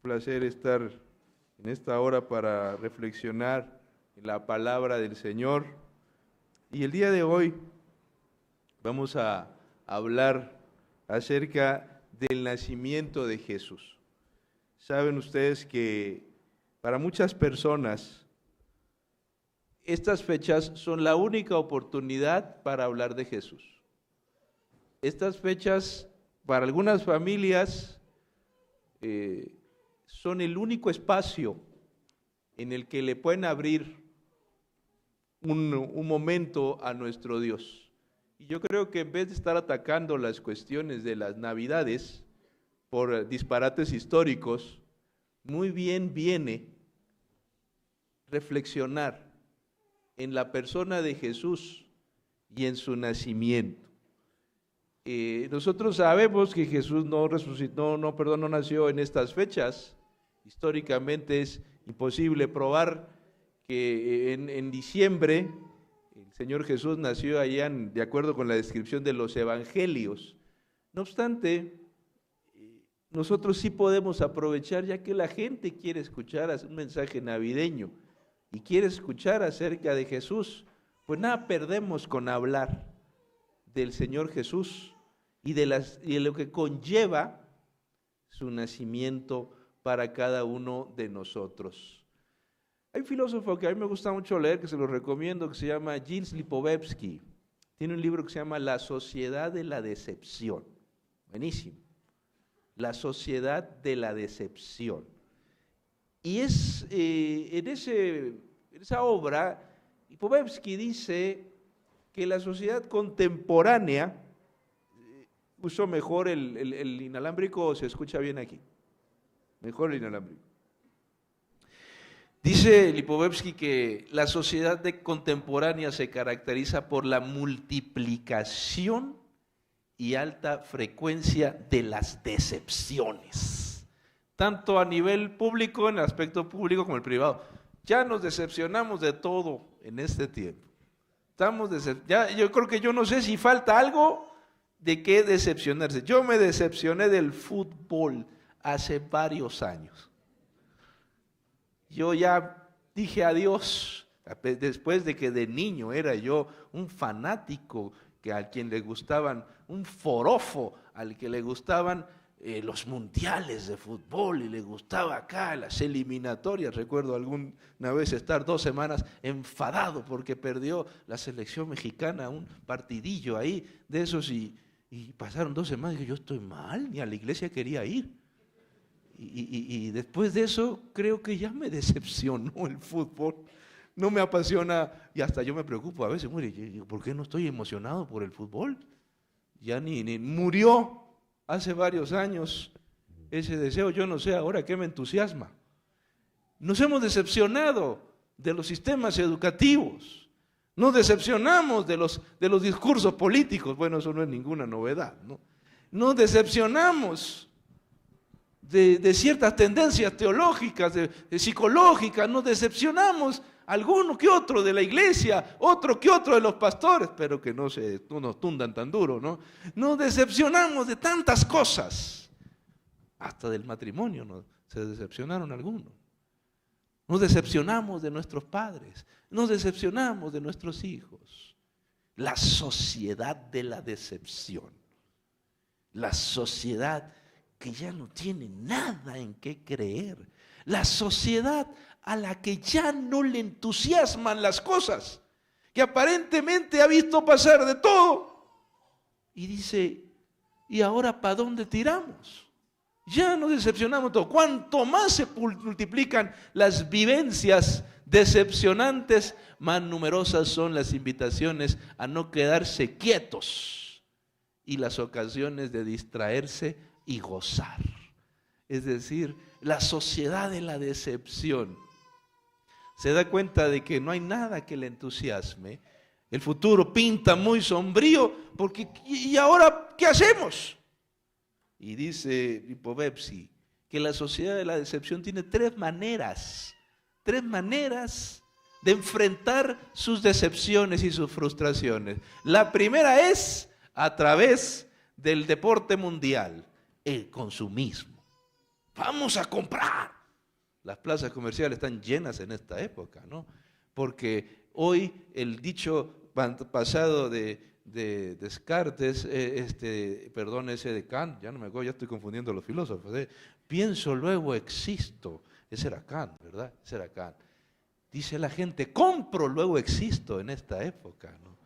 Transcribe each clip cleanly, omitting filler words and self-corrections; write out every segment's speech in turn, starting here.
placer estar en esta hora para reflexionar en la palabra del Señor. Y el día de hoy vamos a hablar acerca del nacimiento de Jesús. Saben ustedes que para muchas personas estas fechas son la única oportunidad para hablar de Jesús. Estas fechas para algunas familias son el único espacio en el que le pueden abrir un momento a nuestro Dios. Y yo creo que en vez de estar atacando las cuestiones de las Navidades por disparates históricos, muy bien viene reflexionar en la persona de Jesús y en su nacimiento. Nosotros sabemos que Jesús no nació en estas fechas. Históricamente es imposible probar que en diciembre el Señor Jesús nació allá de acuerdo con la descripción de los evangelios. No obstante, nosotros sí podemos aprovechar, ya que la gente quiere escuchar un mensaje navideño y quiere escuchar acerca de Jesús, pues nada perdemos con hablar del Señor Jesús y de lo que conlleva su nacimiento para cada uno de nosotros. Hay un filósofo que a mí me gusta mucho leer, que se lo recomiendo, que se llama Gilles Lipovetsky. Tiene un libro que se llama La Sociedad de la Decepción. Buenísimo. La Sociedad de la Decepción. Y en esa obra, Lipovetsky dice que la sociedad contemporánea, uso mejor el inalámbrico o se escucha bien aquí, mejor el inalámbrico. Dice Lipovetsky que la sociedad contemporánea se caracteriza por la multiplicación y alta frecuencia de las decepciones, tanto a nivel público, en el aspecto público como el privado. Ya nos decepcionamos de todo en este tiempo. Yo creo que yo no sé si falta algo de qué decepcionarse. Yo me decepcioné del fútbol hace varios años. Yo ya dije adiós, después de que de niño era yo un fanático a quien le gustaban, un forofo al que le gustaban los mundiales de fútbol y le gustaba acá las eliminatorias. Recuerdo alguna vez estar 2 semanas enfadado porque perdió la selección mexicana un partidillo ahí de esos y pasaron 2 semanas y dije, yo estoy mal, ni a la iglesia quería ir. Y después de eso creo que ya me decepcionó el fútbol, no me apasiona y hasta yo me preocupo a veces, ¿por qué no estoy emocionado por el fútbol? Ya ni murió hace varios años ese deseo, yo no sé ahora qué me entusiasma. Nos hemos decepcionado de los sistemas educativos, nos decepcionamos de los discursos políticos, bueno, eso no es ninguna novedad, ¿no? Nos decepcionamos de ciertas tendencias teológicas, de psicológicas, nos decepcionamos alguno que otro de la iglesia, otro que otro de los pastores, pero que no nos tundan tan duro, ¿no? Nos decepcionamos de tantas cosas, hasta del matrimonio se decepcionaron algunos. Nos decepcionamos de nuestros padres, nos decepcionamos de nuestros hijos. La sociedad de la decepción, la sociedad que ya no tiene nada en qué creer, la sociedad a la que ya no le entusiasman las cosas, que aparentemente ha visto pasar de todo y dice, ¿y ahora para dónde tiramos? Ya nos decepcionamos todo. Cuanto más se multiplican las vivencias decepcionantes, más numerosas son las invitaciones a no quedarse quietos y las ocasiones de distraerse y gozar. Es decir, la sociedad de la decepción se da cuenta de que no hay nada que le entusiasme. El futuro pinta muy sombrío porque ¿y ahora qué hacemos? Y dice Lipovetsky que la sociedad de la decepción tiene 3 maneras de enfrentar sus decepciones y sus frustraciones. La primera es a través del deporte mundial, el consumismo. Vamos a comprar. Las plazas comerciales están llenas en esta época, ¿no? Porque hoy el dicho pasado de Descartes, perdón, ese de Kant, ya no me acuerdo, ya estoy confundiendo a los filósofos, pienso, luego existo. Ese era Kant, ¿verdad? Ese era Kant. Dice la gente, compro, luego existo en esta época, ¿no?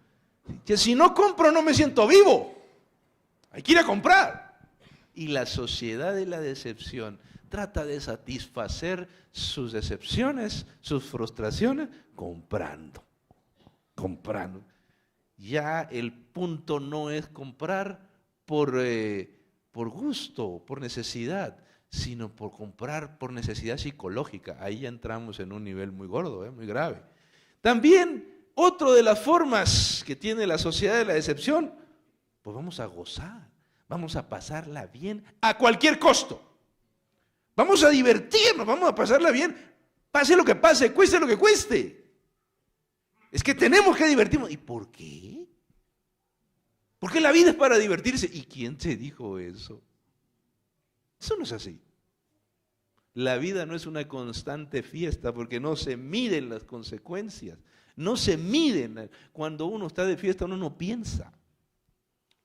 Que si no compro no me siento vivo. Hay que ir a comprar. Y la sociedad de la decepción trata de satisfacer sus decepciones, sus frustraciones, comprando. Ya el punto no es comprar por gusto, por necesidad, sino por comprar por necesidad psicológica. Ahí ya entramos en un nivel muy gordo, muy grave. También, otra de las formas que tiene la sociedad de la decepción, pues vamos a gozar, vamos a pasarla bien a cualquier costo. Vamos a divertirnos, vamos a pasarla bien, pase lo que pase, cueste lo que cueste. Es que tenemos que divertirnos. ¿Y por qué? Porque la vida es para divertirse. ¿Y quién te dijo eso? Eso no es así. La vida no es una constante fiesta porque no se miden las consecuencias. No se miden. Cuando uno está de fiesta uno no piensa.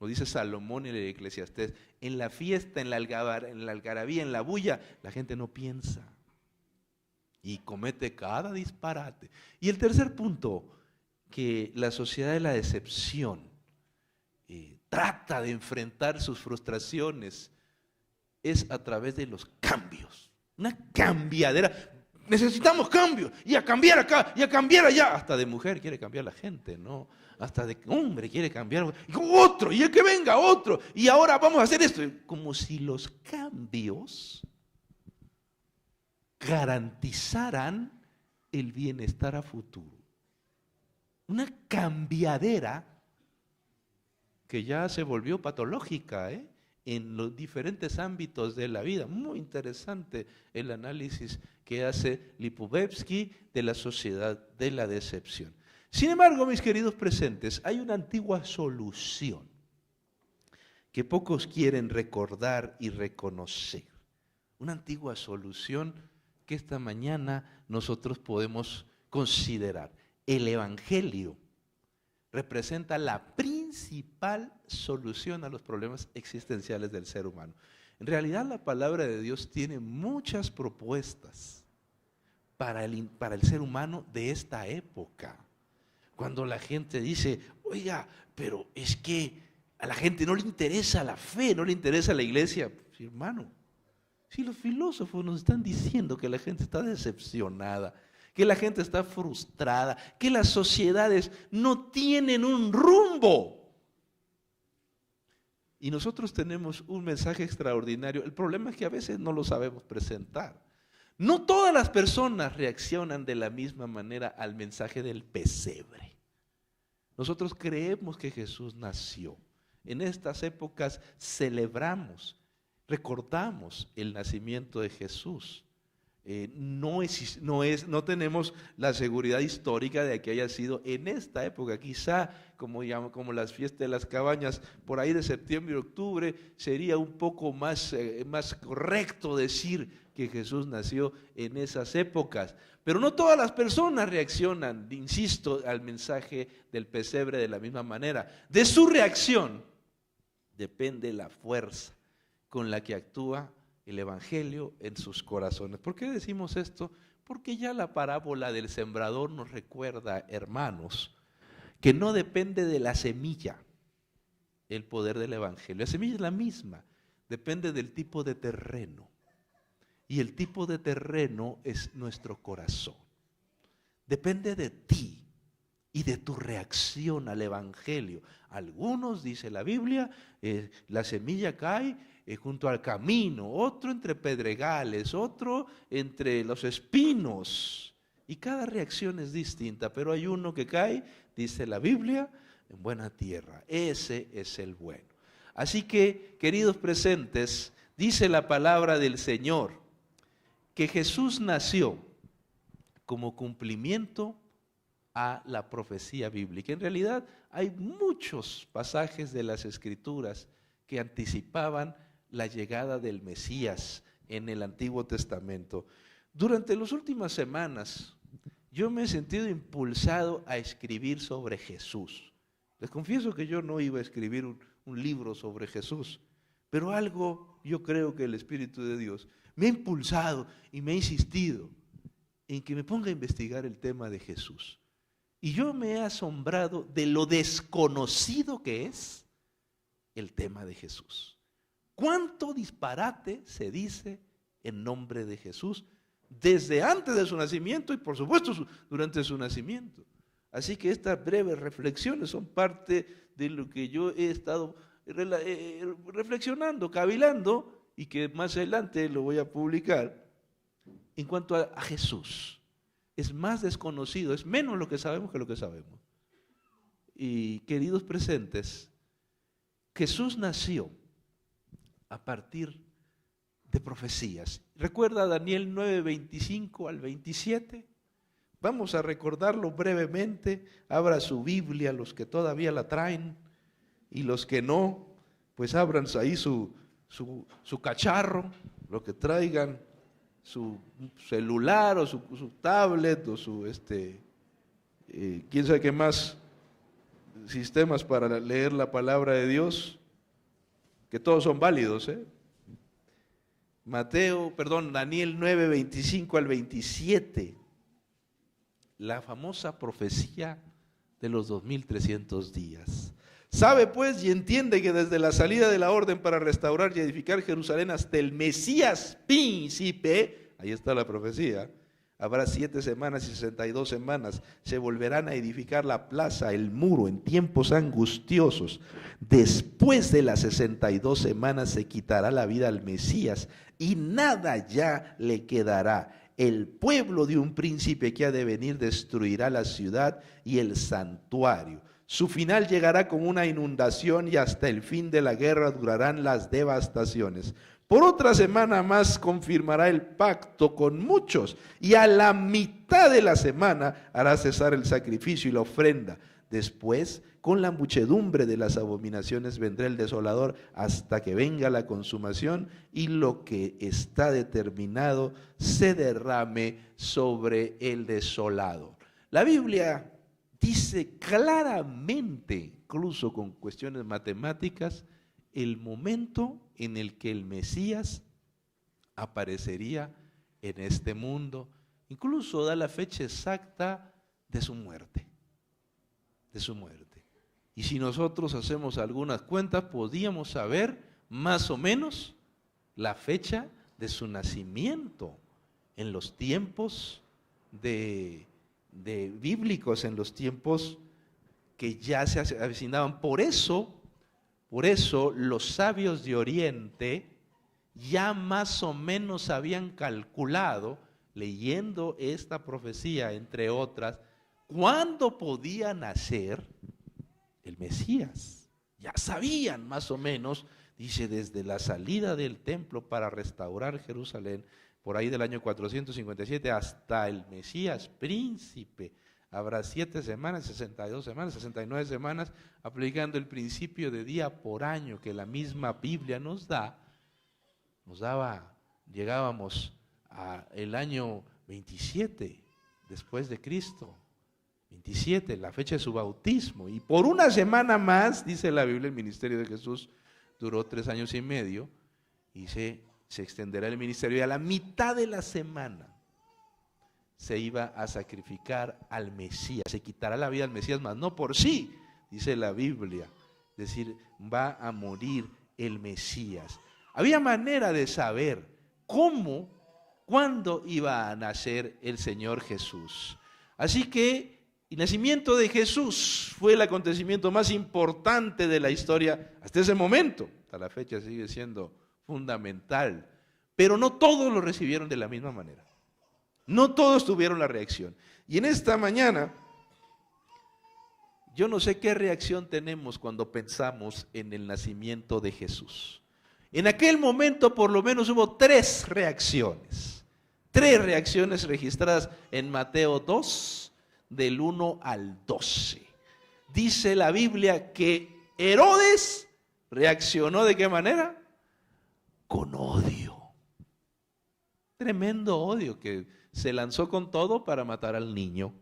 Lo dice Salomón en el Eclesiastés. En la fiesta, en la algarabía, en la bulla, la gente no piensa. Y comete cada disparate. Y el tercer punto, que la sociedad de la decepción trata de enfrentar sus frustraciones, es a través de los cambios. Una cambiadera. Necesitamos cambios. Y a cambiar acá, y a cambiar allá. Hasta de mujer quiere cambiar la gente, ¿no? Hasta de hombre quiere cambiar. Y otro, y el que venga otro. Y ahora vamos a hacer esto. Como si los cambios garantizaran el bienestar a futuro. Una cambiadera que ya se volvió patológica, en los diferentes ámbitos de la vida. Muy interesante el análisis que hace Lipovetsky de la sociedad de la decepción. Sin embargo, mis queridos presentes, hay una antigua solución que pocos quieren recordar y reconocer. Una antigua solución que esta mañana nosotros podemos considerar. El Evangelio representa la principal solución a los problemas existenciales del ser humano. En realidad la palabra de Dios tiene muchas propuestas para el ser humano de esta época. Cuando la gente dice, oiga, pero es que a la gente no le interesa la fe, no le interesa la iglesia. Hermano, si los filósofos nos están diciendo que la gente está decepcionada, que la gente está frustrada, que las sociedades no tienen un rumbo. Y nosotros tenemos un mensaje extraordinario. El problema es que a veces no lo sabemos presentar. No todas las personas reaccionan de la misma manera al mensaje del pesebre. Nosotros creemos que Jesús nació. En estas épocas celebramos, recordamos el nacimiento de Jesús. No tenemos la seguridad histórica de que haya sido en esta época. Quizá, como las fiestas de las cabañas, por ahí de septiembre y octubre, sería un poco más correcto decir que Jesús nació en esas épocas. Pero no todas las personas reaccionan, insisto, al mensaje del pesebre de la misma manera. De su reacción depende la fuerza con la que actúa el Evangelio en sus corazones. ¿Por qué decimos esto? Porque ya la parábola del sembrador nos recuerda, hermanos, que no depende de la semilla el poder del Evangelio. La semilla es la misma, depende del tipo de terreno. Y el tipo de terreno es nuestro corazón. Depende de ti y de tu reacción al Evangelio. Algunos, dice la Biblia, la semilla cae junto al camino, otro entre pedregales, otro entre los espinos. Y cada reacción es distinta, pero hay uno que cae, dice la Biblia, en buena tierra. Ese es el bueno. Así que, queridos presentes, dice la palabra del Señor, que Jesús nació como cumplimiento a la profecía bíblica. En realidad hay muchos pasajes de las Escrituras que anticipaban la llegada del Mesías en el Antiguo Testamento. Durante las últimas semanas, yo me he sentido impulsado a escribir sobre Jesús. Les confieso que yo no iba a escribir un libro sobre Jesús, pero algo yo creo que el Espíritu de Dios me ha impulsado y me ha insistido en que me ponga a investigar el tema de Jesús. Y yo me he asombrado de lo desconocido que es el tema de Jesús. ¿Cuánto disparate se dice en nombre de Jesús desde antes de su nacimiento y por supuesto durante su nacimiento? Así que estas breves reflexiones son parte de lo que yo he estado reflexionando, cavilando, y que más adelante lo voy a publicar. En cuanto a Jesús, es más desconocido, es menos lo que sabemos que lo que sabemos. Y queridos presentes, Jesús nació a partir de profecías. ¿Recuerda Daniel 9, 25 al 27? Vamos a recordarlo brevemente. Abra su Biblia, los que todavía la traen, y los que no, pues abran ahí su cacharro, lo que traigan, su celular o su tablet o su quién sabe qué más sistemas para leer la palabra de Dios, que todos son válidos, Daniel 9, 25 al 27, la famosa profecía de los 2300 días. Sabe pues y entiende que desde la salida de la orden para restaurar y edificar Jerusalén hasta el Mesías príncipe, ahí está la profecía, habrá 7 semanas y 62 semanas, se volverán a edificar la plaza, el muro, en tiempos angustiosos. Después de las 62 semanas se quitará la vida al Mesías y nada ya le quedará. El pueblo de un príncipe que ha de venir destruirá la ciudad y el santuario. Su final llegará con una inundación y hasta el fin de la guerra durarán las devastaciones. Por otra semana más confirmará el pacto con muchos y a la mitad de la semana hará cesar el sacrificio y la ofrenda. Después, con la muchedumbre de las abominaciones vendrá el desolador hasta que venga la consumación y lo que está determinado se derrame sobre el desolado. La Biblia dice claramente, incluso con cuestiones matemáticas, el momento en el que el Mesías aparecería en este mundo. Incluso da la fecha exacta de su muerte. Y si nosotros hacemos algunas cuentas, podíamos saber más o menos la fecha de su nacimiento en los tiempos de bíblicos, en los tiempos que ya se avecinaban. Por eso los sabios de Oriente ya más o menos habían calculado, leyendo esta profecía, entre otras, cuándo podía nacer el Mesías. Ya sabían más o menos, dice, desde la salida del templo para restaurar Jerusalén, por ahí del año 457 hasta el Mesías príncipe. Habrá 7 semanas, 62 semanas, 69 semanas, aplicando el principio de día por año que la misma Biblia nos daba, llegábamos al año 27 después de Cristo, 27, la fecha de su bautismo, y por una semana más, dice la Biblia, el ministerio de Jesús duró 3 años y medio, y se extenderá el ministerio, y a la mitad de la semana se iba a sacrificar al Mesías, se quitará la vida al Mesías, mas no por sí, dice la Biblia, es decir, va a morir el Mesías. Había manera de saber cómo, cuándo iba a nacer el Señor Jesús. Así que el nacimiento de Jesús fue el acontecimiento más importante de la historia hasta ese momento. Hasta la fecha sigue siendo fundamental, pero no todos lo recibieron de la misma manera. No todos tuvieron la reacción. Y en esta mañana, yo no sé qué reacción tenemos cuando pensamos en el nacimiento de Jesús. En aquel momento por lo menos hubo 3 reacciones. 3 reacciones registradas en Mateo 2, del 1 al 12. Dice la Biblia que Herodes reaccionó ¿de qué manera? Con odio. tremendo odio que se lanzó con todo para matar al niño.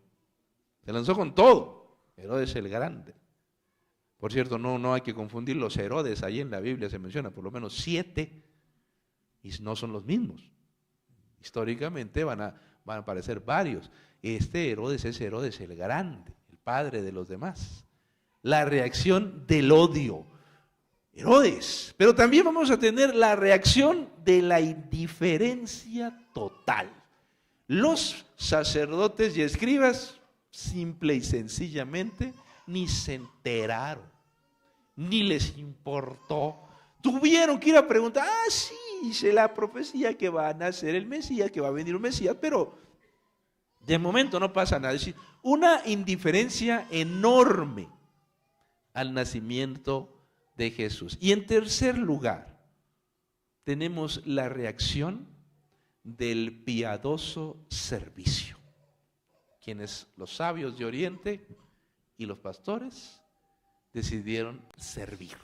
Se lanzó con todo. Herodes el Grande. Por cierto, no hay que confundir los Herodes. Ahí en la Biblia se menciona por lo menos 7 y no son los mismos. Históricamente van a aparecer varios. Este Herodes es Herodes el Grande, el padre de los demás. La reacción del odio. Herodes. Pero también vamos a tener la reacción de la indiferencia total. Los sacerdotes y escribas, simple y sencillamente, ni se enteraron, ni les importó. Tuvieron que ir a preguntar, sí, dice la profecía que va a nacer el Mesías, que va a venir un Mesías, pero de momento no pasa nada. Es decir, una indiferencia enorme al nacimiento de Jesús. Y en tercer lugar, tenemos la reacción del piadoso servicio. Quienes, los sabios de Oriente y los pastores, decidieron servir.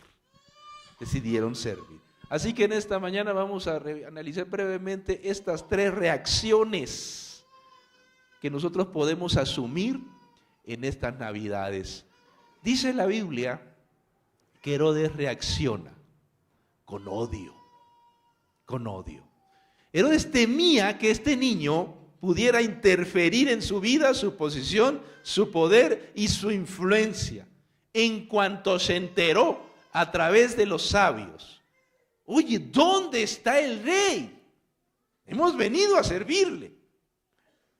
Así que en esta mañana vamos a analizar brevemente estas 3 reacciones que nosotros podemos asumir en estas Navidades. Dice la Biblia que Herodes reacciona con odio. Herodes temía que este niño pudiera interferir en su vida, su posición, su poder y su influencia. En cuanto se enteró a través de los sabios, oye, ¿dónde está el rey? Hemos venido a servirle.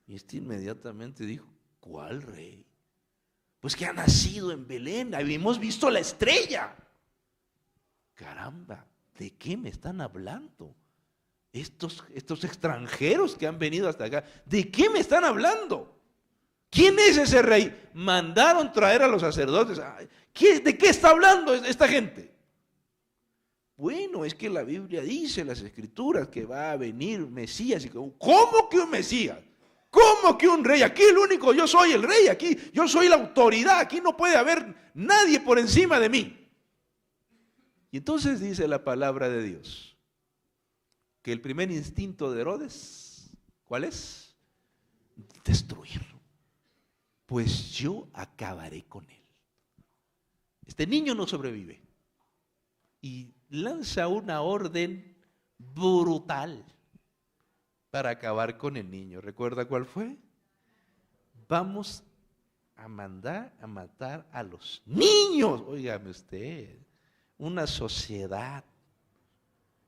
Y este inmediatamente dijo, ¿cuál rey? Pues que ha nacido en Belén, hemos visto la estrella. Caramba, ¿de qué me están hablando? Estos extranjeros que han venido hasta acá, ¿de qué me están hablando? ¿Quién es ese rey? Mandaron traer a los sacerdotes. ¿De qué está hablando esta gente? Bueno, es que la Biblia dice, las Escrituras, que va a venir Mesías. ¿Cómo que un Mesías? ¿Cómo que un rey? Aquí el único, yo soy el rey, aquí yo soy la autoridad, aquí no puede haber nadie por encima de mí. Y entonces dice la palabra de Dios, que el primer instinto de Herodes, ¿cuál es? Destruirlo. Pues yo acabaré con él. Este niño no sobrevive. Y lanza una orden brutal para acabar con el niño. ¿Recuerda cuál fue? Vamos a mandar a matar a los niños. Óigame usted, una sociedad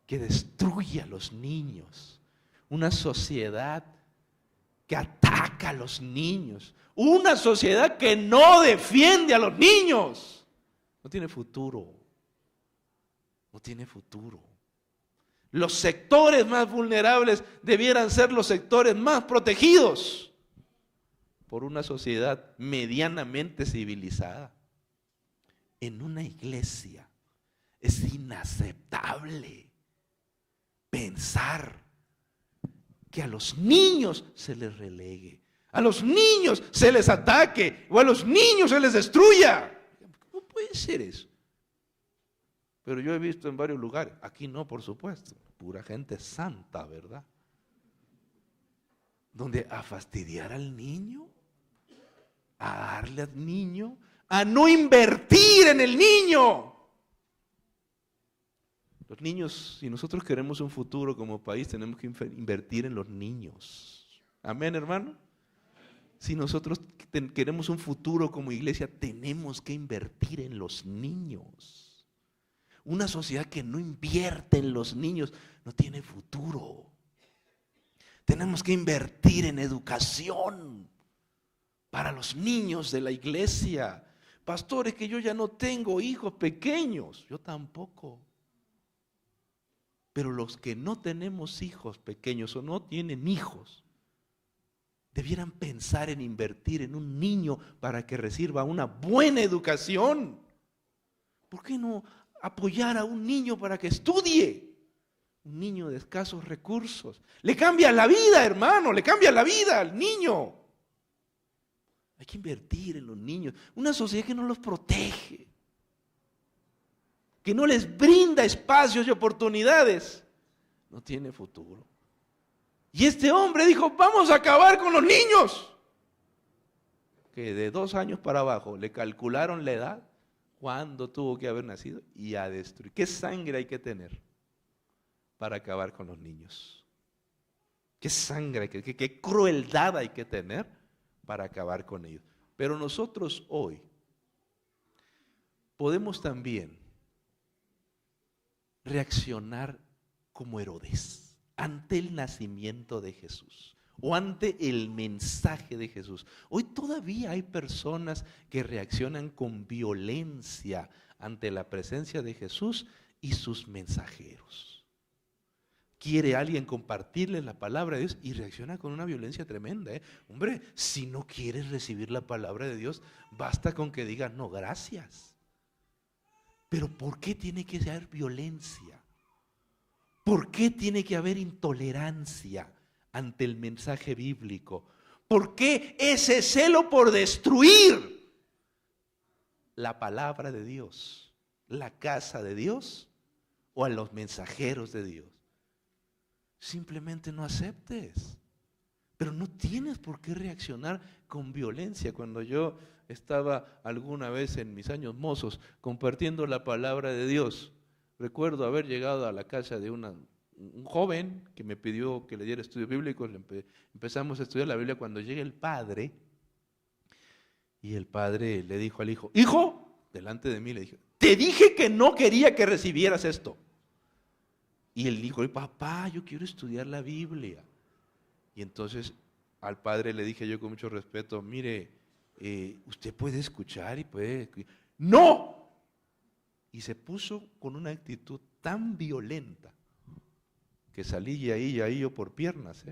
que destruye a los niños, una sociedad que ataca a los niños, una sociedad que no defiende a los niños, no tiene futuro. No tiene futuro. Los sectores más vulnerables debieran ser los sectores más protegidos por una sociedad medianamente civilizada. En una iglesia es inaceptable pensar que a los niños se les relegue, a los niños se les ataque o a los niños se les destruya. ¿Cómo puede ser eso? Pero yo he visto en varios lugares, aquí no, por supuesto, pura gente santa, ¿verdad? Donde a fastidiar al niño, a darle al niño, a no invertir en el niño. Los niños, si nosotros queremos un futuro como país, tenemos que invertir en los niños. Amén, hermano. Si nosotros queremos un futuro como iglesia, tenemos que invertir en los niños. Una sociedad que no invierte en los niños no tiene futuro. Tenemos que invertir en educación para los niños de la iglesia. Pastores, que yo ya no tengo hijos pequeños, yo tampoco. Pero los que no tenemos hijos pequeños o no tienen hijos, debieran pensar en invertir en un niño para que reciba una buena educación. ¿Por qué no apoyar a un niño para que estudie? Un niño de escasos recursos. Le cambia la vida, hermano, le cambia la vida al niño. Hay que invertir en los niños. Una sociedad que no los protege, que no les brinda espacios y oportunidades, no tiene futuro. Y este hombre dijo, vamos a acabar con los niños. Que de 2 años para abajo le calcularon la edad, cuándo tuvo que haber nacido y a destruir. ¿Qué sangre hay que tener para acabar con los niños? ¿Qué sangre, qué crueldad hay que tener para acabar con ellos? Pero nosotros hoy podemos también reaccionar como Herodes ante el nacimiento de Jesús o ante el mensaje de Jesús. Hoy todavía hay personas que reaccionan con violencia ante la presencia de Jesús y sus mensajeros. Quiere alguien compartirles la palabra de Dios y reacciona con una violencia tremenda. Hombre, si no quieres recibir la palabra de Dios, basta con que digas no, gracias. Pero ¿por qué tiene que haber violencia? ¿Por qué tiene que haber intolerancia ante el mensaje bíblico? ¿Por qué ese celo por destruir la palabra de Dios, la casa de Dios o a los mensajeros de Dios? Simplemente no aceptes. Pero no tienes por qué reaccionar con violencia. Cuando yo estaba alguna vez en mis años mozos compartiendo la palabra de Dios, recuerdo haber llegado a la casa de un joven que me pidió que le diera estudios bíblicos. Empezamos a estudiar la Biblia. Cuando llega el padre, y el padre le dijo al hijo, hijo, delante de mí le dije, te dije que no quería que recibieras esto. Y él dijo, papá, yo quiero estudiar la Biblia. Y entonces al padre le dije yo con mucho respeto, mire, usted puede escuchar y puede... ¡No! Y se puso con una actitud tan violenta que salí y ahí yo por piernas.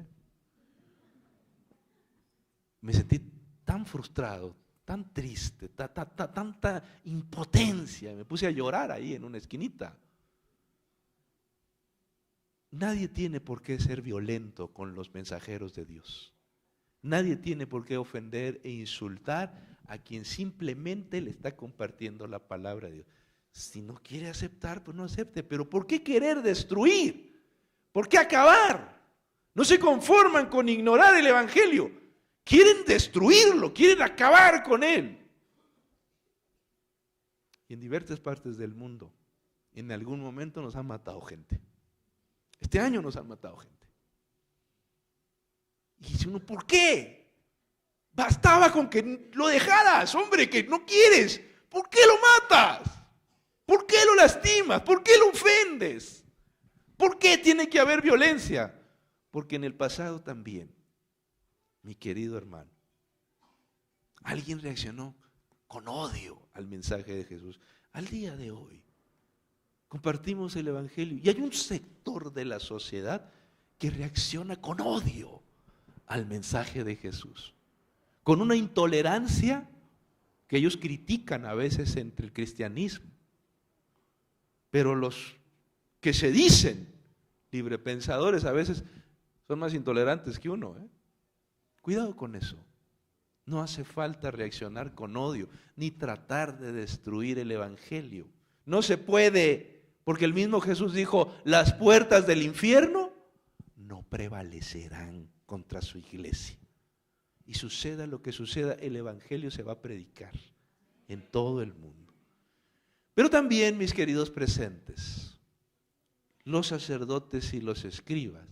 Me sentí tan frustrado, tan triste, tanta impotencia. Me puse a llorar ahí en una esquinita. Nadie tiene por qué ser violento con los mensajeros de Dios. Nadie tiene por qué ofender e insultar a quien simplemente le está compartiendo la palabra de Dios. Si no quiere aceptar, pues no acepte. Pero ¿por qué querer destruir? ¿Por qué acabar? No se conforman con ignorar el evangelio. Quieren destruirlo, quieren acabar con él. Y en diversas partes del mundo, en algún momento nos han matado gente. Este año nos han matado gente. Y dice uno, ¿por qué? Bastaba con que lo dejaras, hombre, que no quieres. ¿Por qué lo matas? ¿Por qué lo lastimas? ¿Por qué lo ofendes? ¿Por qué tiene que haber violencia? Porque en el pasado también, mi querido hermano, alguien reaccionó con odio al mensaje de Jesús. Al día de hoy, compartimos el evangelio y hay un sector de la sociedad que reacciona con odio al mensaje de Jesús, con una intolerancia que ellos critican a veces entre el cristianismo. Pero los que se dicen librepensadores a veces son más intolerantes que uno. Cuidado con eso. No hace falta reaccionar con odio ni tratar de destruir el evangelio. No se puede. Porque el mismo Jesús dijo, las puertas del infierno no prevalecerán contra su iglesia. Y suceda lo que suceda, el evangelio se va a predicar en todo el mundo. Pero también, mis queridos presentes, los sacerdotes y los escribas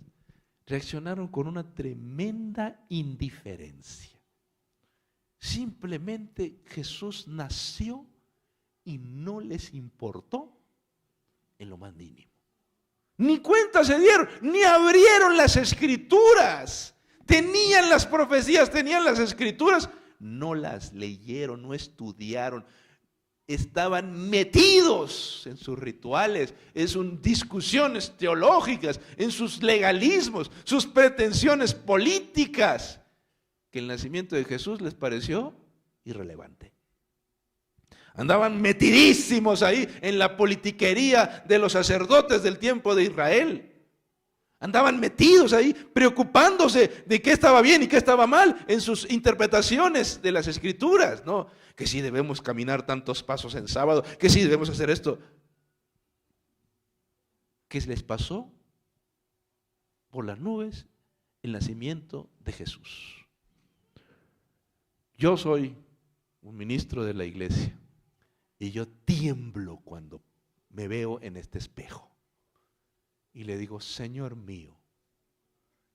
reaccionaron con una tremenda indiferencia. Simplemente Jesús nació y no les importó en lo más mínimo. Ni cuenta se dieron, ni abrieron las escrituras. Tenían las profecías, tenían las escrituras, no las leyeron, no estudiaron. Estaban metidos en sus rituales, en sus discusiones teológicas, en sus legalismos, sus pretensiones políticas, que el nacimiento de Jesús les pareció irrelevante. Andaban metidísimos ahí en la politiquería de los sacerdotes del tiempo de Israel. Andaban metidos ahí, preocupándose de qué estaba bien y qué estaba mal en sus interpretaciones de las escrituras, ¿no? Que sí debemos caminar tantos pasos en sábado, que sí debemos hacer esto. ¿Qué les pasó? Por las nubes, el nacimiento de Jesús. Yo soy un ministro de la iglesia y yo tiemblo cuando me veo en este espejo y le digo: Señor mío,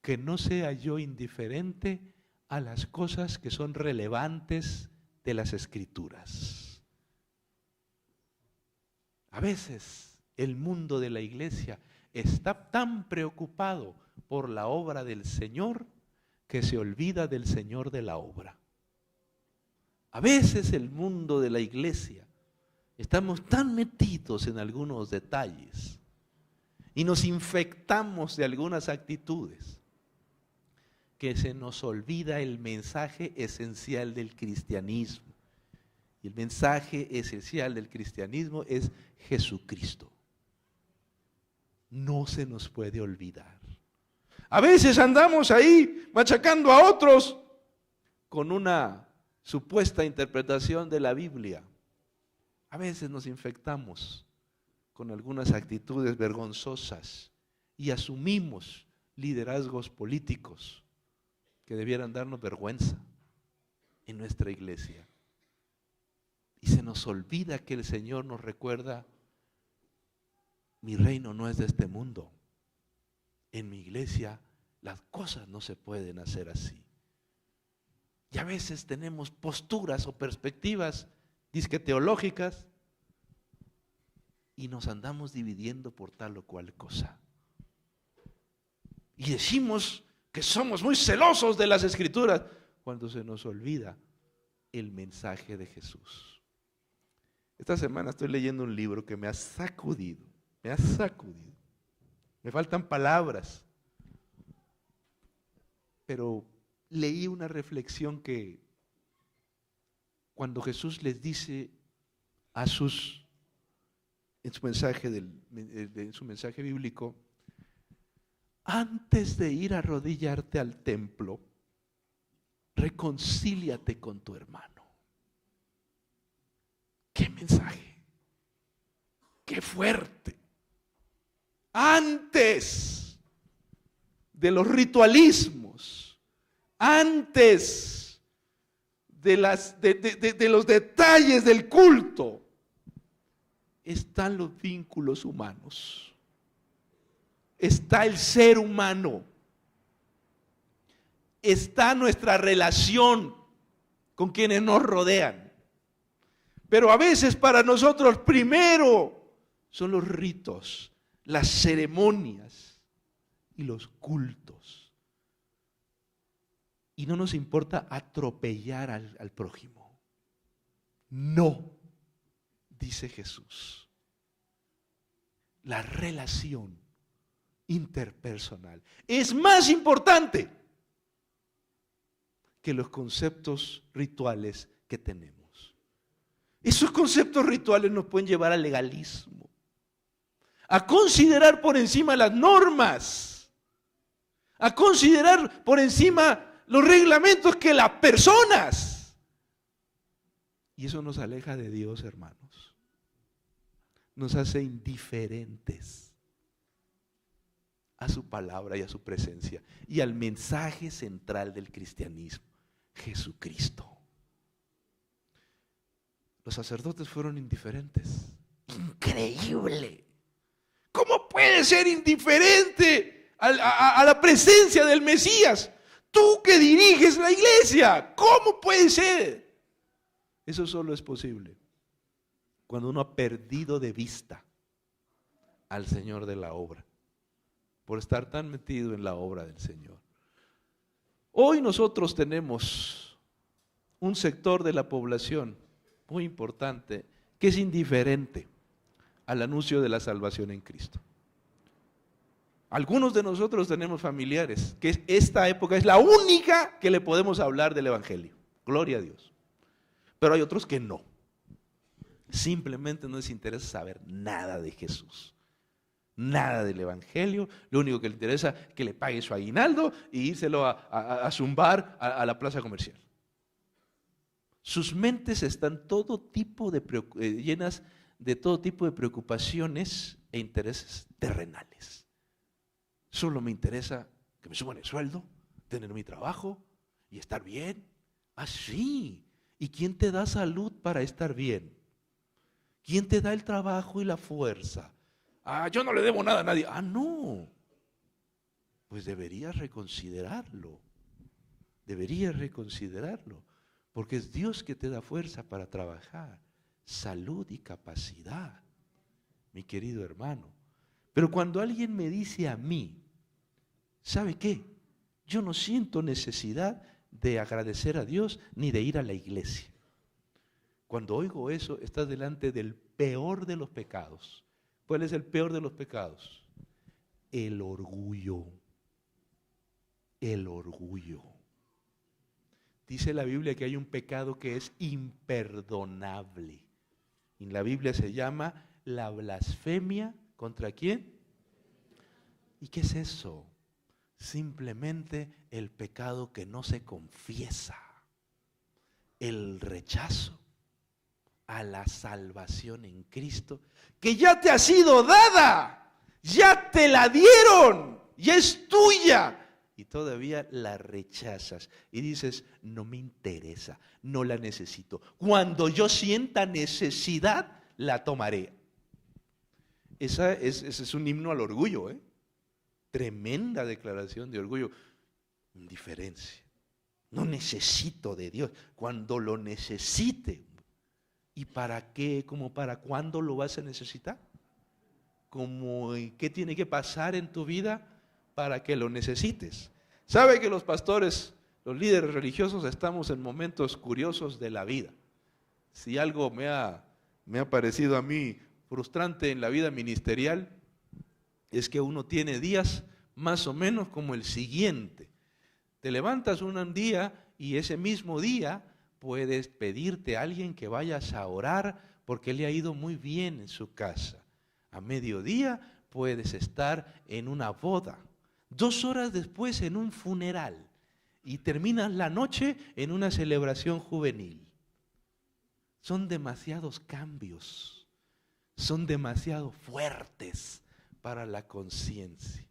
que no sea yo indiferente a las cosas que son relevantes de las Escrituras. A veces el mundo de la iglesia está tan preocupado por la obra del Señor que se olvida del Señor de la obra. A veces el mundo de la iglesia estamos tan metidos en algunos detalles y nos infectamos de algunas actitudes que se nos olvida el mensaje esencial del cristianismo. Y el mensaje esencial del cristianismo es Jesucristo. No se nos puede olvidar. A veces andamos ahí machacando a otros con una supuesta interpretación de la Biblia. A veces nos infectamos con algunas actitudes vergonzosas y asumimos liderazgos políticos que debieran darnos vergüenza en nuestra iglesia. Y se nos olvida que el Señor nos recuerda: mi reino no es de este mundo. En mi iglesia las cosas no se pueden hacer así. Y a veces tenemos posturas o perspectivas disque teológicas y nos andamos dividiendo por tal o cual cosa. Y decimos que somos muy celosos de las Escrituras cuando se nos olvida el mensaje de Jesús. Esta semana estoy leyendo un libro que me ha sacudido. Me faltan palabras, pero leí una reflexión que cuando Jesús les dice a en su mensaje bíblico: antes de ir a arrodillarte al templo, reconcíliate con tu hermano. ¡Qué mensaje! ¡Qué fuerte! Antes de los ritualismos, antes de los detalles del culto, están los vínculos humanos. Está el ser humano. Está nuestra relación con quienes nos rodean. Pero a veces para nosotros primero son los ritos, las ceremonias y los cultos. Y no nos importa atropellar al prójimo. No, dice Jesús. La relación interpersonal es más importante que los conceptos rituales que tenemos. Esos conceptos rituales nos pueden llevar al legalismo, a considerar por encima las normas, a considerar por encima los reglamentos que las personas. Y eso nos aleja de Dios, hermanos. Nos hace indiferentes a su palabra y a su presencia y al mensaje central del cristianismo, Jesucristo. Los sacerdotes fueron indiferentes. Increíble. ¿Cómo puede ser indiferente a la presencia del Mesías? Tú que diriges la iglesia, ¿cómo puede ser? Eso solo es posible cuando uno ha perdido de vista al Señor de la obra, por estar tan metido en la obra del Señor. Hoy nosotros tenemos un sector de la población muy importante que es indiferente al anuncio de la salvación en Cristo. Algunos de nosotros tenemos familiares que esta época es la única que le podemos hablar del Evangelio. Gloria a Dios. Pero hay otros que no. Simplemente no les interesa saber nada de Jesús. Nada del Evangelio. Lo único que le interesa es que le pague su aguinaldo y írselo a zumbar a la plaza comercial. Sus mentes están llenas de todo tipo de preocupaciones e intereses terrenales. Solo me interesa que me suban el sueldo, tener mi trabajo y estar bien. Así. ¿Y quién te da salud para estar bien? ¿Quién te da el trabajo y la fuerza? Yo no le debo nada a nadie. No. Pues deberías reconsiderarlo. Deberías reconsiderarlo. Porque es Dios que te da fuerza para trabajar, salud y capacidad, mi querido hermano. Pero cuando alguien me dice a mí, ¿sabe qué? Yo no siento necesidad de agradecer a Dios ni de ir a la iglesia. Cuando oigo eso, estás delante del peor de los pecados. ¿Cuál es el peor de los pecados? El orgullo. El orgullo. Dice la Biblia que hay un pecado que es imperdonable. En la Biblia se llama la blasfemia. ¿Contra quién? ¿Y qué es eso? Simplemente el pecado que no se confiesa. El rechazo a la salvación en Cristo, que ya te ha sido dada, ya te la dieron, ya es tuya. Y todavía la rechazas y dices, no me interesa, no la necesito. Cuando yo sienta necesidad, la tomaré. Ese es un himno al orgullo, Tremenda declaración de orgullo. Indiferencia. No necesito de Dios. Cuando lo necesite. ¿Y para qué? ¿Cómo para cuándo lo vas a necesitar? ¿Cómo qué tiene que pasar en tu vida para que lo necesites? ¿Sabe que los pastores, los líderes religiosos, estamos en momentos curiosos de la vida? Si algo me ha parecido a mí frustrante en la vida ministerial, es que uno tiene días más o menos como el siguiente. Te levantas un día y ese mismo día puedes pedirte a alguien que vayas a orar porque le ha ido muy bien en su casa. A mediodía puedes estar en una boda. 2 horas después en un funeral. Y terminas la noche en una celebración juvenil. Son demasiados cambios. Son demasiado fuertes para la conciencia.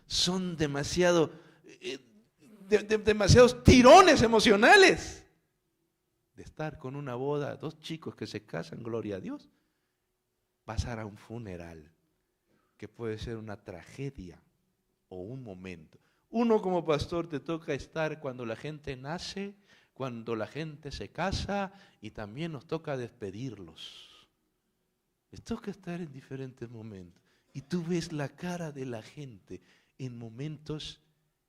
Son demasiados tirones emocionales. De estar con una boda, 2 chicos que se casan, gloria a Dios, pasar a un funeral, que puede ser una tragedia o un momento. Uno como pastor te toca estar cuando la gente nace, cuando la gente se casa y también nos toca despedirlos. Les toca estar en diferentes momentos. Y tú ves la cara de la gente en momentos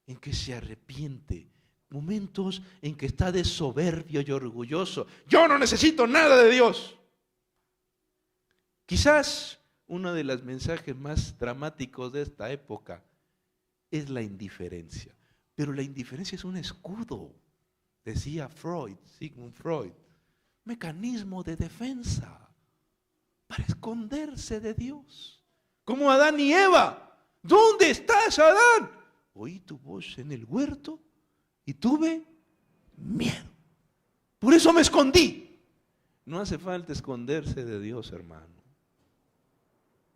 en que se arrepiente, momentos en que está de soberbio y orgulloso. Yo no necesito nada de Dios. Quizás uno de los mensajes más dramáticos de esta época es la indiferencia. Pero la indiferencia es un escudo, decía Freud, Sigmund Freud, mecanismo de defensa para esconderse de Dios. Como Adán y Eva. ¿Dónde estás, Adán? Oí tu voz en el huerto y tuve miedo. Por eso me escondí. No hace falta esconderse de Dios, hermano.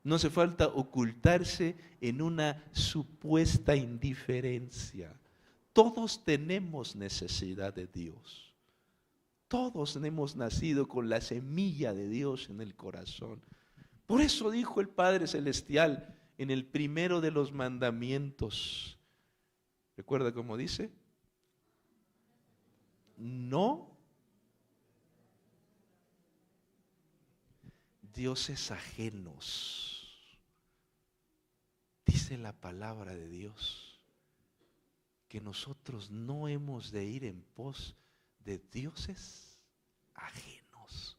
No hace falta ocultarse en una supuesta indiferencia. Todos tenemos necesidad de Dios. Todos hemos nacido con la semilla de Dios en el corazón. Por eso dijo el Padre Celestial en el primero de los mandamientos. ¿Recuerda cómo dice? No dioses ajenos. Dice la palabra de Dios que nosotros no hemos de ir en pos de dioses ajenos.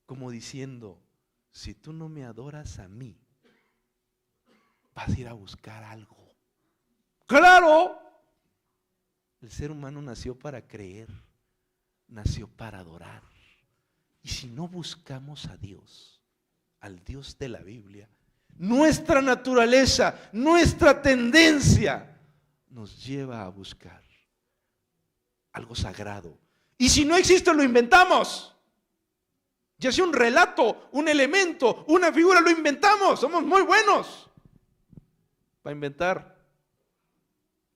Como diciendo, si tú no me adoras a mí, vas a ir a buscar algo. ¡Claro! El ser humano nació para creer, nació para adorar. Y si no buscamos a Dios, al Dios de la Biblia, nuestra naturaleza, nuestra tendencia nos lleva a buscar algo sagrado. Y si no existe, lo inventamos. Ya sea un relato, un elemento, una figura, lo inventamos. Somos muy buenos para inventar,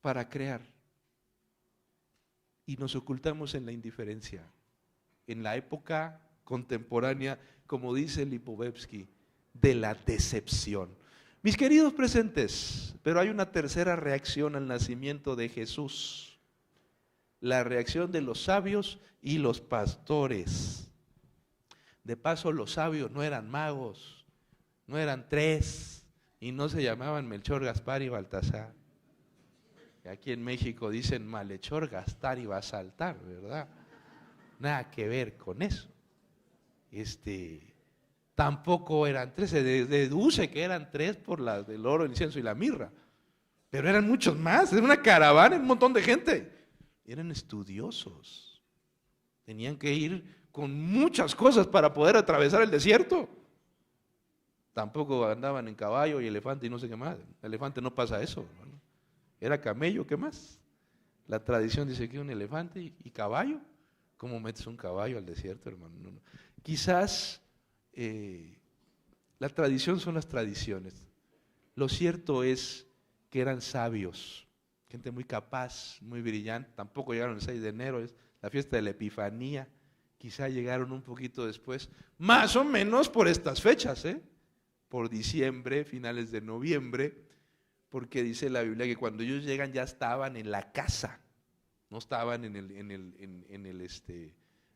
para crear. y nos ocultamos en la indiferencia. En la época contemporánea, como dice Lipovetsky, de la decepción. Mis queridos presentes, pero hay una tercera reacción al nacimiento de Jesús. La reacción de los sabios y los pastores. De paso, los sabios no eran magos, no eran tres, y no se llamaban Melchor, Gaspar y Baltasar. Aquí en México dicen malhechor, gastar y basaltar, ¿verdad? Nada que ver con eso. Tampoco eran tres, se deduce que eran tres por las del oro, el incienso y la mirra. Pero eran muchos más, era una caravana, un montón de gente. Eran estudiosos. Tenían que ir con muchas cosas para poder atravesar el desierto. Tampoco andaban en caballo y elefante y no sé qué más. El elefante no pasa eso, hermano. Era camello, ¿qué más? La tradición dice que un elefante y caballo. ¿Cómo metes un caballo al desierto, hermano? No. Quizás la tradición son las tradiciones. Lo cierto es que eran sabios, gente muy capaz, muy brillante. Tampoco llegaron el 6 de enero, es la fiesta de la Epifanía. Quizá llegaron un poquito después, más o menos por estas fechas, por diciembre, finales de noviembre, porque dice la Biblia que cuando ellos llegan ya estaban en la casa, no estaban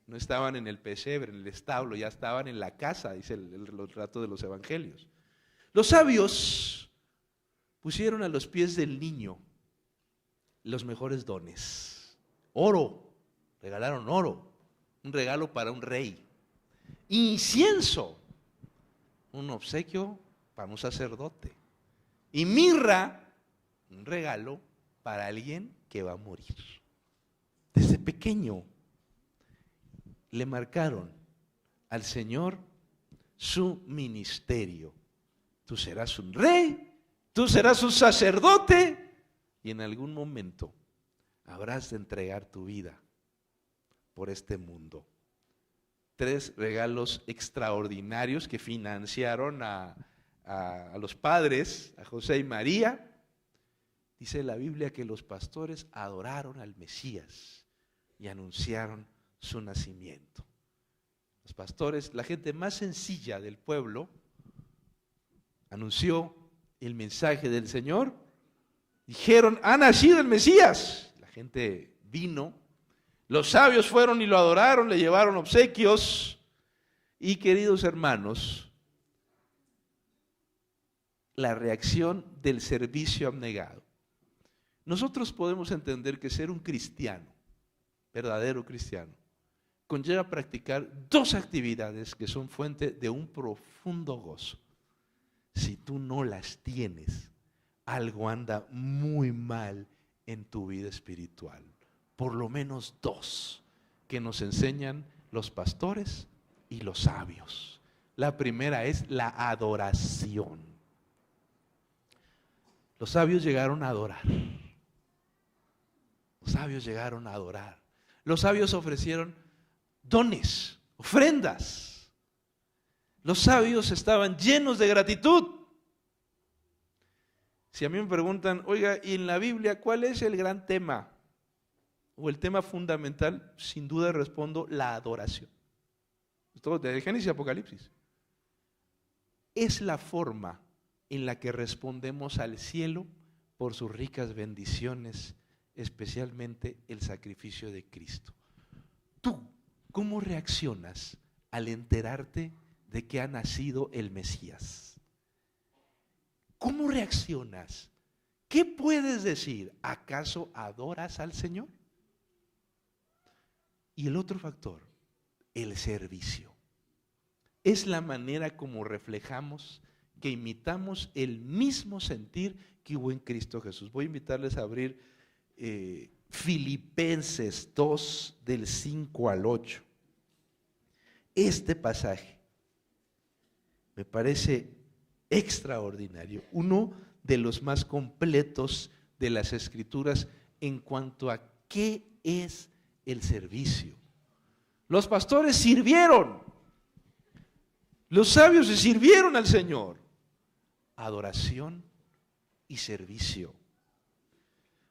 no estaban en el pesebre, en el establo, ya estaban en la casa, dice el relato de los evangelios. Los sabios pusieron a los pies del niño los mejores dones. Oro, regalaron oro, un regalo para un rey. Incienso, un obsequio para un sacerdote. Y mirra, un regalo para alguien que va a morir. Desde pequeño le marcaron al Señor su ministerio. Tú serás un rey, tú serás un sacerdote y en algún momento habrás de entregar tu vida por este mundo. 3 regalos extraordinarios que financiaron a los padres, a José y María. Dice la Biblia que los pastores adoraron al Mesías y anunciaron su nacimiento. Los pastores, la gente más sencilla del pueblo, anunció el mensaje del Señor. Dijeron, ha nacido el Mesías. La gente vino. Los sabios fueron y lo adoraron, le llevaron obsequios. Y queridos hermanos, la reacción del servicio abnegado. Nosotros podemos entender que ser un cristiano, verdadero cristiano, conlleva practicar 2 actividades que son fuente de un profundo gozo. Si tú no las tienes, algo anda muy mal en tu vida espiritual. Por lo menos 2 que nos enseñan los pastores y los sabios. La primera es la adoración. Los sabios llegaron a adorar. Los sabios llegaron a adorar. Los sabios ofrecieron dones, ofrendas. Los sabios estaban llenos de gratitud. Si a mí me preguntan, oiga, ¿y en la Biblia cuál es el gran tema? O el tema fundamental, sin duda respondo, la adoración. Esto de Génesis y Apocalipsis. Es la forma en la que respondemos al cielo por sus ricas bendiciones, especialmente el sacrificio de Cristo. Tú, ¿cómo reaccionas al enterarte de que ha nacido el Mesías? ¿Cómo reaccionas? ¿Qué puedes decir? ¿Acaso adoras al Señor? Y el otro factor, el servicio. Es la manera como reflejamos que imitamos el mismo sentir que hubo en Cristo Jesús. Voy a invitarles a abrir Filipenses 2 del 5 al 8. Este pasaje me parece extraordinario, uno de los más completos de las Escrituras en cuanto a qué es el servicio. Los pastores sirvieron, los sabios se sirvieron al Señor. Adoración y servicio.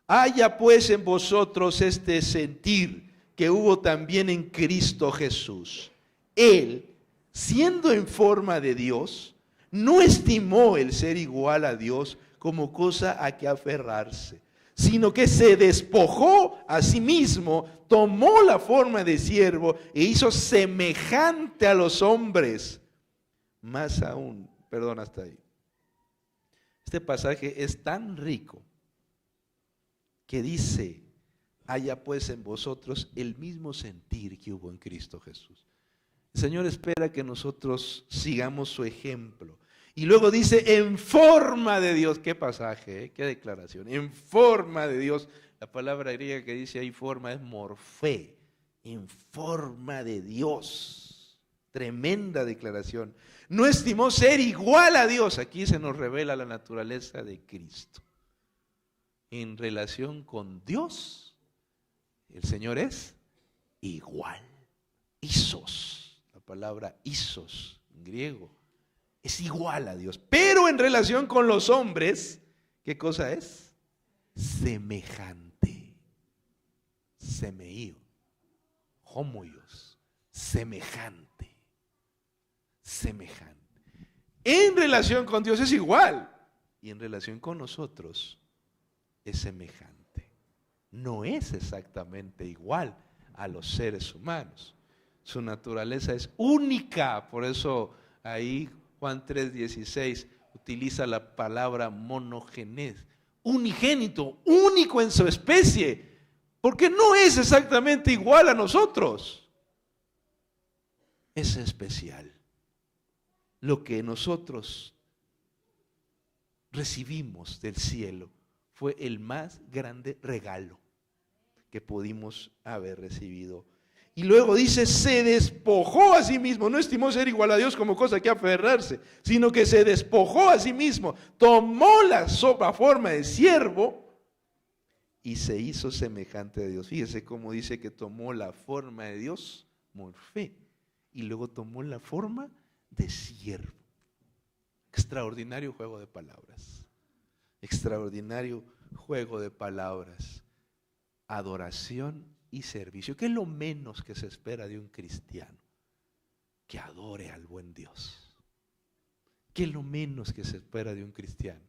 Haya pues en vosotros este sentir que hubo también en Cristo Jesús. Él, siendo en forma de Dios, no estimó el ser igual a Dios como cosa a que aferrarse, sino que se despojó a sí mismo, tomó la forma de siervo e hizo semejante a los hombres. Más aún, perdón, hasta ahí. Este pasaje es tan rico que dice, haya pues en vosotros el mismo sentir que hubo en Cristo Jesús. El Señor espera que nosotros sigamos su ejemplo. Y luego dice, en forma de Dios. Qué pasaje, qué declaración. En forma de Dios. La palabra griega que dice ahí forma es morfé. En forma de Dios. Tremenda declaración. No estimó ser igual a Dios. Aquí se nos revela la naturaleza de Cristo. En relación con Dios, el Señor es igual. Isos. La palabra isos en griego. Es igual a Dios. Pero en relación con los hombres, ¿qué cosa es? Semejante. Semeío. Homoios. Semejante. Semejante. En relación con Dios es igual. Y en relación con nosotros es semejante. No es exactamente igual a los seres humanos. Su naturaleza es única. Por eso ahí Juan 3:16 utiliza la palabra monogenés, unigénito, único en su especie, porque no es exactamente igual a nosotros. Es especial. Lo que nosotros recibimos del cielo fue el más grande regalo que pudimos haber recibido. Y luego dice, se despojó a sí mismo, no estimó ser igual a Dios como cosa que aferrarse, sino que se despojó a sí mismo, tomó la forma de siervo y se hizo semejante a Dios. Fíjese cómo dice que tomó la forma de Dios, morfé, y luego tomó la forma de siervo. Extraordinario juego de palabras, extraordinario juego de palabras, adoración y servicio. ¿Qué es lo menos que se espera de un cristiano? Que adore al buen Dios. ¿Qué es lo menos que se espera de un cristiano?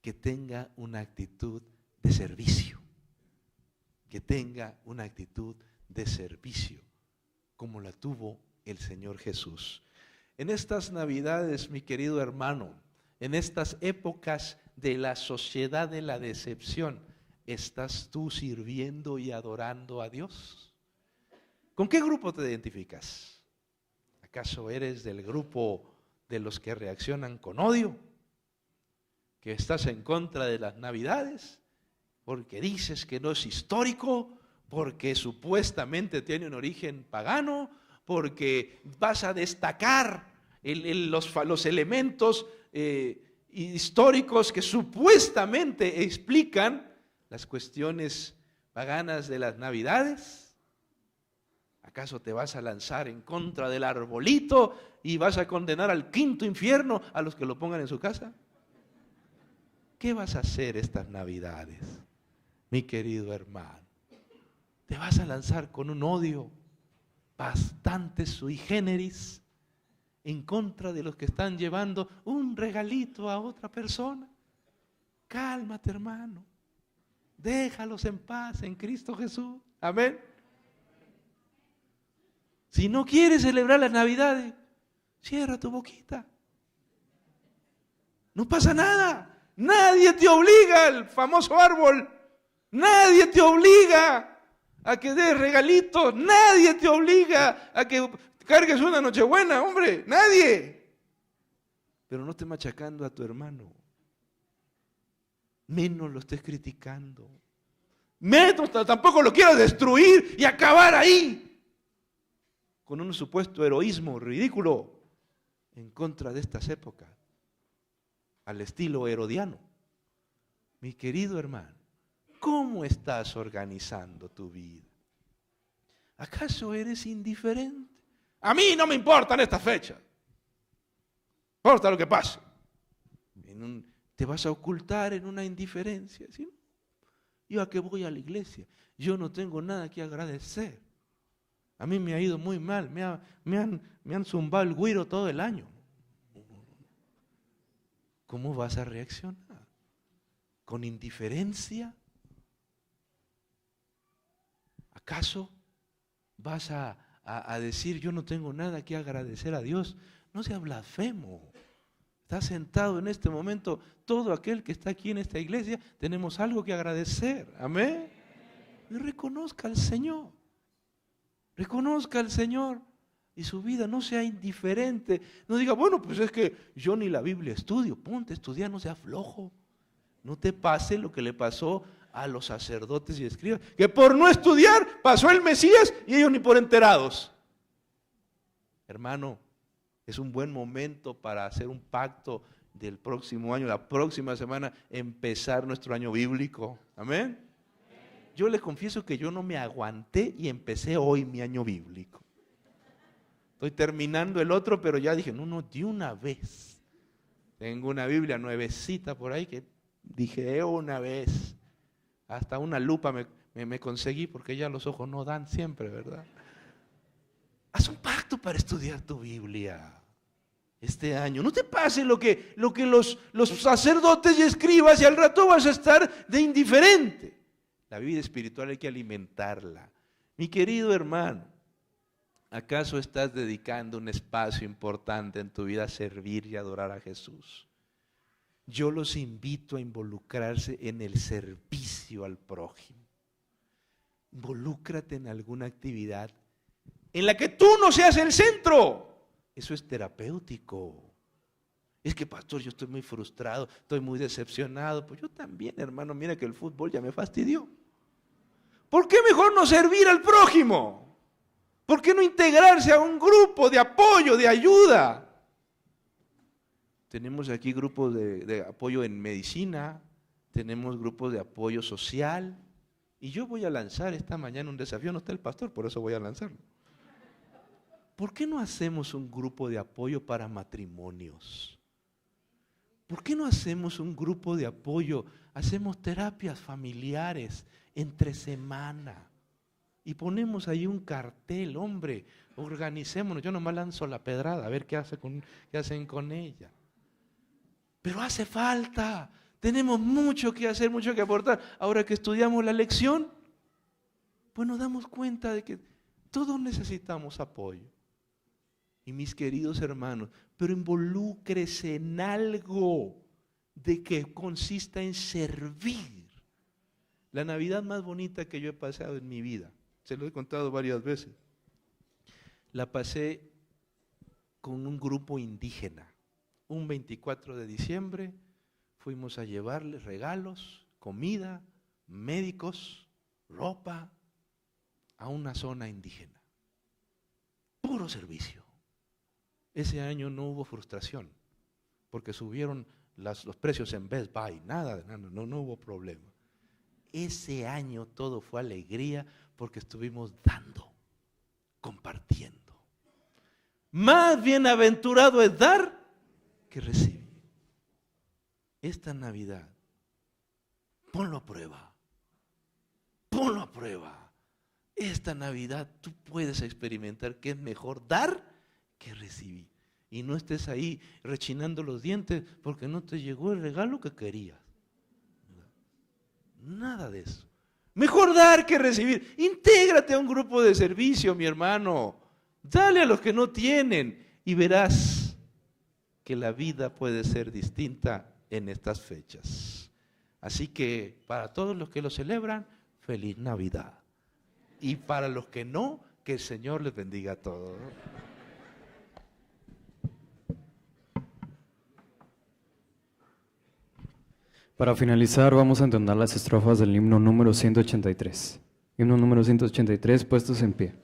Que tenga una actitud de servicio. Que tenga una actitud de servicio, como la tuvo el Señor Jesús. En estas Navidades, mi querido hermano, en estas épocas de la sociedad de la decepción, ¿estás tú sirviendo y adorando a Dios? ¿Con qué grupo te identificas? ¿Acaso eres del grupo de los que reaccionan con odio? ¿Que estás en contra de las Navidades? Porque dices que no es histórico, porque supuestamente tiene un origen pagano, porque vas a destacar los elementos históricos que supuestamente explican las cuestiones paganas de las Navidades. ¿Acaso te vas a lanzar en contra del arbolito y vas a condenar al quinto infierno a los que lo pongan en su casa? ¿Qué vas a hacer estas Navidades, mi querido hermano? ¿Te vas a lanzar con un odio bastante sui generis en contra de los que están llevando un regalito a otra persona? Cálmate, hermano. Déjalos en paz en Cristo Jesús. Amén. Si no quieres celebrar las Navidades, cierra tu boquita. No pasa nada. Nadie te obliga al famoso árbol. Nadie te obliga a que des regalitos. Nadie te obliga a que cargues una Nochebuena, hombre. Nadie. Pero no estés machacando a tu hermano. Menos lo estés criticando. Menos tampoco lo quieras destruir y acabar ahí con un supuesto heroísmo ridículo en contra de estas épocas, al estilo herodiano. Mi querido hermano, ¿cómo estás organizando tu vida? ¿Acaso eres indiferente? A mí no me importan estas fechas. No importa lo que pase. Te vas a ocultar en una indiferencia, ¿sí? ¿Yo a qué voy a la iglesia? Yo no tengo nada que agradecer. A mí me ha ido muy mal, me han zumbado el güiro todo el año. ¿Cómo vas a reaccionar? ¿Con indiferencia? ¿Acaso vas a decir yo no tengo nada que agradecer a Dios? No seas blasfemo. Está sentado en este momento todo aquel que está aquí en esta iglesia, tenemos algo que agradecer. Amén. Y reconozca al Señor. Reconozca al Señor y su vida, no sea indiferente. No diga, bueno, pues es que yo ni la Biblia estudio. Ponte a estudiar, no sea flojo. No te pase lo que le pasó a los sacerdotes y escribas, que por no estudiar pasó el Mesías y ellos ni por enterados. Hermano, es un buen momento para hacer un pacto del próximo año, la próxima semana, empezar nuestro año bíblico. Amén. Yo le confieso que yo no me aguanté y empecé hoy mi año bíblico. Estoy terminando el otro, pero ya dije, no, de una vez. Tengo una Biblia nuevecita por ahí que dije una vez. Hasta una lupa me conseguí porque ya los ojos no dan siempre, ¿verdad? Haz un pacto para estudiar tu Biblia este año. No te pase lo que los sacerdotes y escribas y al rato vas a estar de indiferente. La vida espiritual hay que alimentarla. Mi querido hermano, ¿acaso estás dedicando un espacio importante en tu vida a servir y adorar a Jesús? Yo los invito a involucrarse en el servicio al prójimo. Involúcrate en alguna actividad en la que tú no seas el centro. Eso es terapéutico. Es que, pastor, yo estoy muy frustrado, estoy muy decepcionado. Pues yo también, hermano, mira que el fútbol ya me fastidió. ¿Por qué mejor no servir al prójimo? ¿Por qué no integrarse a un grupo de apoyo, de ayuda? Tenemos aquí grupos de apoyo en medicina, tenemos grupos de apoyo social. Y yo voy a lanzar esta mañana un desafío, no está el pastor, por eso voy a lanzarlo. ¿Por qué no hacemos un grupo de apoyo para matrimonios? ¿Por qué no hacemos un grupo de apoyo? Hacemos terapias familiares entre semana y ponemos ahí un cartel, hombre, organicémonos. Yo nomás lanzo la pedrada a ver qué hacen con ella. Pero hace falta, tenemos mucho que hacer, mucho que aportar. Ahora que estudiamos la lección, pues nos damos cuenta de que todos necesitamos apoyo. Y mis queridos hermanos, pero involúcrese en algo de que consista en servir. La Navidad más bonita que yo he pasado en mi vida, se lo he contado varias veces, la pasé con un grupo indígena. Un 24 de diciembre fuimos a llevarles regalos, comida, médicos, ropa a una zona indígena. Puro servicio. Ese año no hubo frustración, porque subieron los precios en Best Buy, no hubo problema. Ese año todo fue alegría porque estuvimos dando, compartiendo. Más bienaventurado es dar que recibir. Esta Navidad, ponlo a prueba, ponlo a prueba. Esta Navidad tú puedes experimentar que es mejor dar que recibir. Y no estés ahí rechinando los dientes porque no te llegó el regalo que querías. Nada de eso. Mejor dar que recibir. Intégrate a un grupo de servicio, mi hermano. Dale a los que no tienen y verás que la vida puede ser distinta en estas fechas. Así que para todos los que lo celebran, feliz Navidad. Y para los que no, que el Señor les bendiga a todos. Para finalizar, vamos a entonar las estrofas del himno número 183. Himno número 183, puestos en pie.